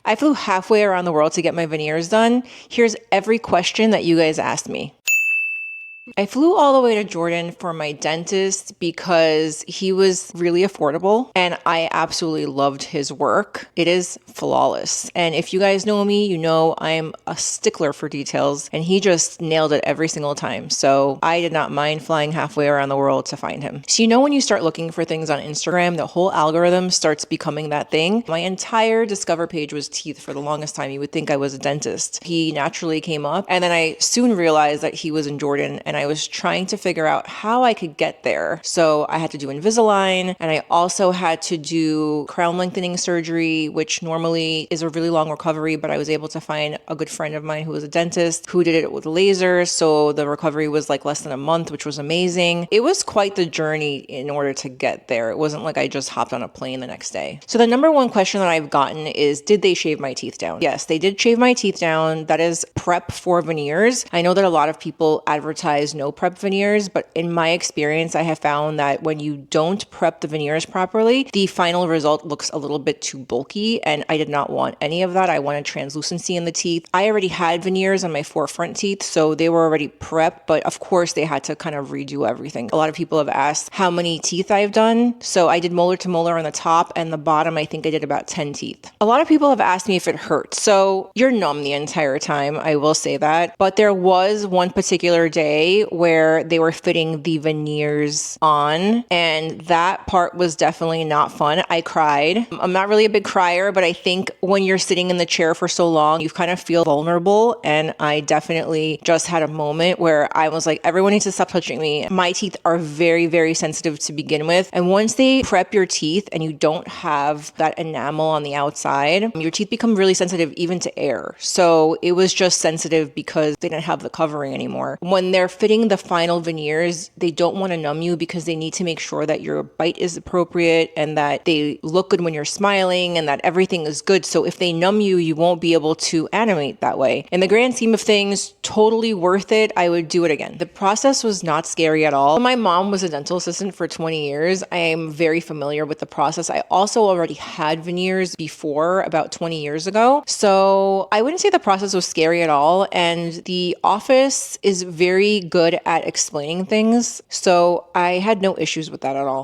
I flew halfway around the world to get my veneers done. Here's every question that you guys asked me. I flew all the way to Jordan for my dentist because he was really affordable and I absolutely loved his work. It is flawless. And if you guys know me, you know I'm a stickler for details and he just nailed it every single time. So I did not mind flying halfway around the world to find him. So you know when you start looking for things on Instagram, the whole algorithm starts becoming that thing. My entire Discover page was teeth for the longest time. You would think I was a dentist. He naturally came up and then I soon realized that he was in Jordan and I was trying to figure out how I could get there. So I had to do Invisalign and I also had to do crown lengthening surgery, which normally is a really long recovery, but I was able to find a good friend of mine who was a dentist who did it with laser. So the recovery was like less than a month, which was amazing. It was quite the journey in order to get there. It wasn't like I just hopped on a plane the next day. So the number one question that I've gotten is, did they shave my teeth down? Yes, they did shave my teeth down. That is prep for veneers. I know that a lot of people advertise no prep veneers, but in my experience, I have found that when you don't prep the veneers properly, the final result looks a little bit too bulky, and I did not want any of that. I wanted translucency in the teeth. I already had veneers on my 4 front teeth, so they were already prepped, but of course they had to kind of redo everything. A lot of people have asked how many teeth I've done. So I did molar to molar on the top, and the bottom, I think I did about 10 teeth. A lot of people have asked me if it hurts. So you're numb the entire time, I will say that. But there was one particular day where they were fitting the veneers on, and that part was definitely not fun. I cried. I'm not really a big crier, but I think when you're sitting in the chair for so long, you kind of feel vulnerable, and I definitely just had a moment where I was like, everyone needs to stop touching me. My teeth are very, very sensitive to begin with, and once they prep your teeth and you don't have that enamel on the outside, your teeth become really sensitive even to air. So it was just sensitive because they didn't have the covering anymore. When they're fitting the final veneers, they don't want to numb you because they need to make sure that your bite is appropriate and that they look good when you're smiling and that everything is good. So if they numb you, you won't be able to animate that way. In the grand scheme of things, totally worth it. I would do it again. The process was not scary at all. My mom was a dental assistant for 20 years. I am very familiar with the process. I also already had veneers before, about 20 years ago. So I wouldn't say the process was scary at all. And the office is very good at explaining things. So I had no issues with that at all.